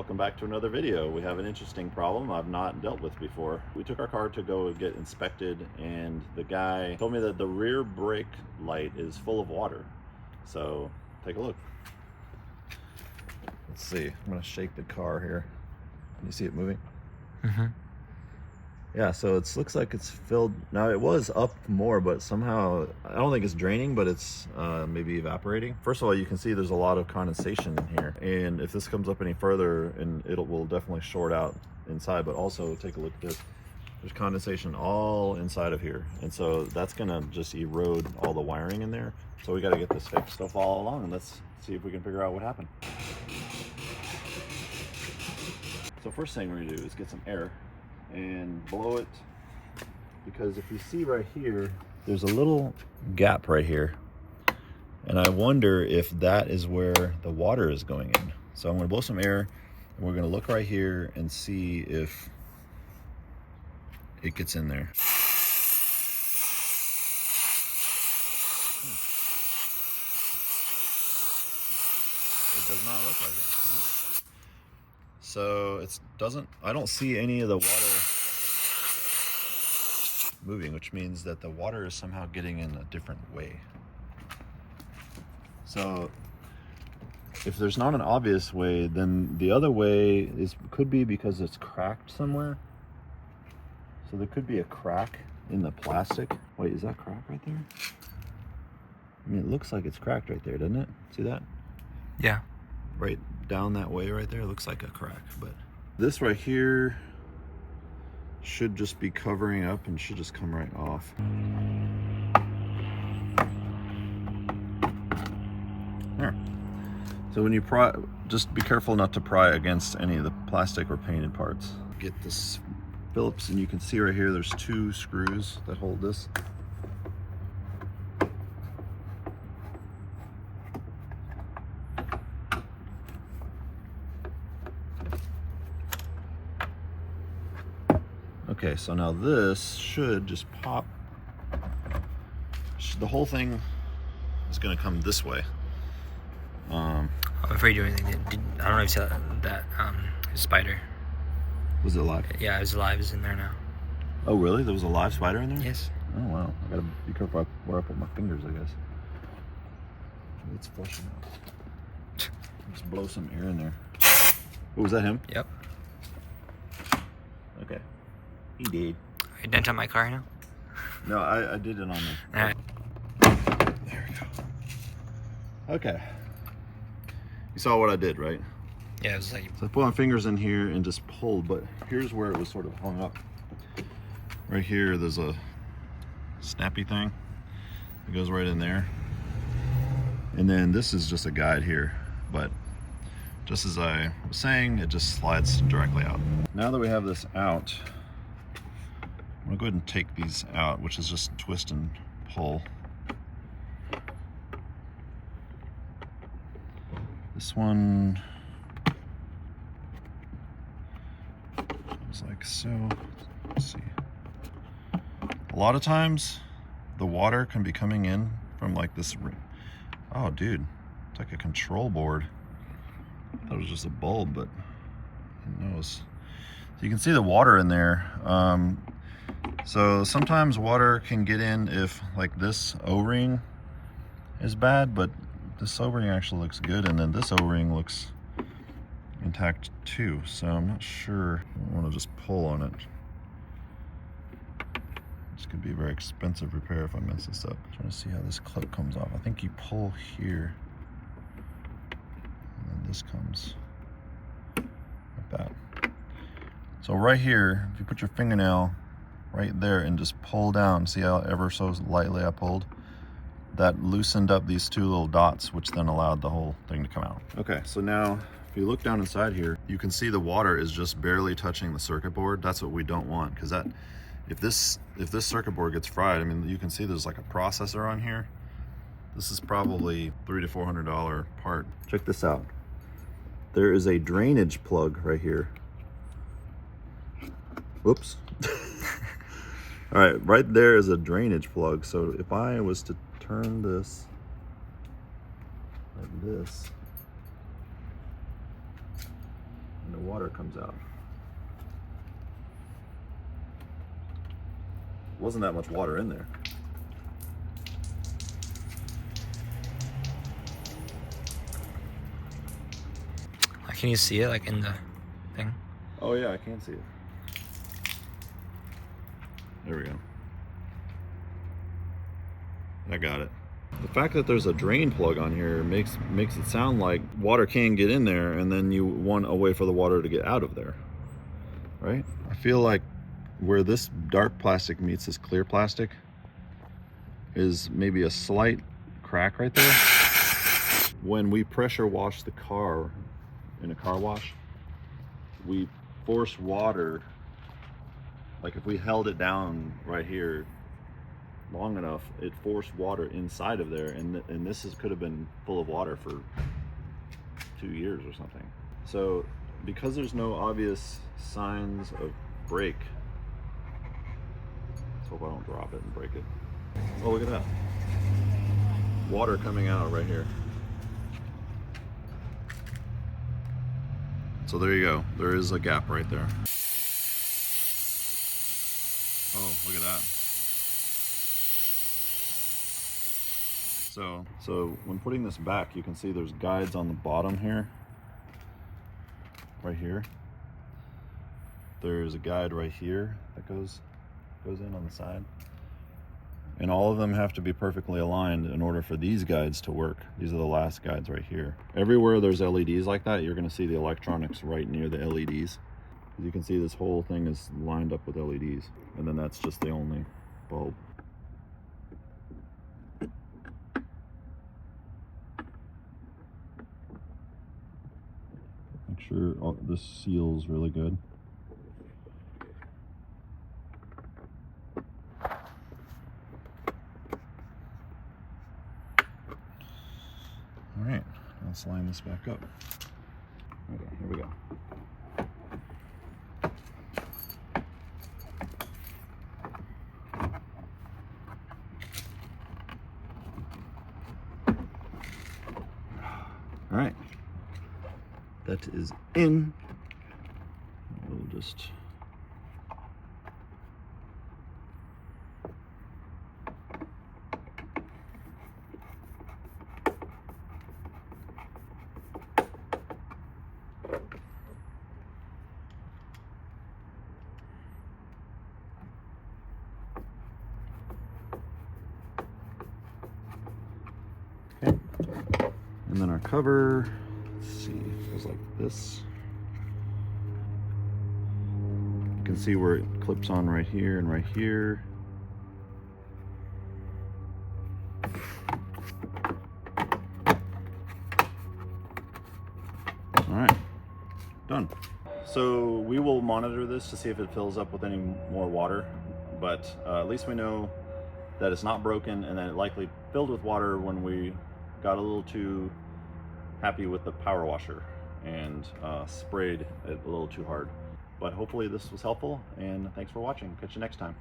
Welcome back to another video. We have an interesting problem I've not dealt with before. We took our car to go get inspected and the guy told me that the rear brake light is full of water. So take a look. Let's see, I'm gonna shake the car here. Can you see it moving? Mm-hmm. Yeah, so it looks like it's filled. Now it was up more, but somehow, I don't think it's draining, but it's maybe evaporating. First of all, you can see there's a lot of condensation in here. And if this comes up any further, and will definitely short out inside, but also take a look at this. There's condensation all inside of here. And so that's gonna just erode all the wiring in there. So we gotta get this fixed. So follow along and let's see if we can figure out what happened. So first thing we're gonna do is get some air and blow it, because if you see right here, there's a little gap right here, and I wonder if that is where the water is going in. So I'm going to blow some air and we're going to look right here and see if it gets in there. It does not look like it. So I don't see any of the water moving, which means that the water is somehow getting in a different way. So if there's not an obvious way, then the other way could be because it's cracked somewhere. So there could be a crack in the plastic. Wait, is that crack right there? I mean, it looks like it's cracked right there, doesn't it? See that? Yeah. Right down that way right there, looks like a crack, but this right here should just be covering up and should just come right off. There. So when you pry, just be careful not to pry against any of the plastic or painted parts. Get this Phillips, and you can see right here there's two screws that hold this. Okay, so now this should just pop. The whole thing is going to come this way. Before you do anything, I don't know if you saw that spider. Was it alive? Yeah, it was alive. It's in there now. Oh, really? There was a live spider in there? Yes. Oh, wow. I gotta be careful where I put my fingers, I guess. It's flushing out. Just blow some air in there. Oh, was that him? Yep. Okay. He did. Are you dent on my car now? No, I did it on there. All right. There we go. Okay. You saw what I did, right? Yeah, it was like... So I put my fingers in here and just pulled, but here's where it was sort of hung up. Right here, there's a snappy thing. It goes right in there. And then this is just a guide here, but just as I was saying, it just slides directly out. Now that we have this out, I'm gonna go ahead and take these out, which is just twist and pull. This one goes like so. Let's see. A lot of times, the water can be coming in from like this. Oh, dude, it's like a control board. I thought it was just a bulb, but it knows. So you can see the water in there. So sometimes water can get in if like this O-ring is bad, but this O-ring actually looks good, and then this O-ring looks intact too. So I'm not sure. I want to just pull on it. This could be a very expensive repair if I mess this up. I'm trying to see how this clip comes off. I think you pull here, and then this comes like that. So right here, if you put your fingernail right there and just pull down, see how ever so lightly I pulled? That loosened up these two little dots, which then allowed the whole thing to come out. Okay, so now if you look down inside here, you can see the water is just barely touching the circuit board. That's what we don't want, because that if this circuit board gets fried, I mean, you can see there's like a processor on here. This is probably $300 to $400 part. Check this out. There is a drainage plug right here. Whoops. All right, right there is a drainage plug. So if I was to turn this like this, and water comes out. Wasn't that much water in there. Can you see it like in the thing? Oh yeah, I can see it. There we go. I got it. The fact that there's a drain plug on here makes it sound like water can get in there, and then you want a way for the water to get out of there, right? I feel like where this dark plastic meets this clear plastic is maybe a slight crack right there. When we pressure wash the car in a car wash, we force water, like if we held it down right here long enough, it forced water inside of there, and this could have been full of water for 2 years or something. So because there's no obvious signs of break, let's hope I don't drop it and break it. Oh, look at that. Water coming out right here. So there you go. There is a gap right there. Oh, look at that. So when putting this back, you can see there's guides on the bottom here. Right here. There's a guide right here that goes in on the side. And all of them have to be perfectly aligned in order for these guides to work. These are the last guides right here. Everywhere there's LEDs like that, you're gonna see the electronics right near the LEDs. As you can see, this whole thing is lined up with LEDs. And then that's just the only bulb. Make sure this seals really good. All right, let's line this back up. Okay, here we go. All right, that is in. We'll just okay. And then our cover, let's see, it goes like this. You can see where it clips on right here and right here. All right, done. So we will monitor this to see if it fills up with any more water, but at least we know that it's not broken and that it likely filled with water when we got a little too happy with the power washer and sprayed it a little too hard. But hopefully this was helpful, and thanks for watching. Catch you next time.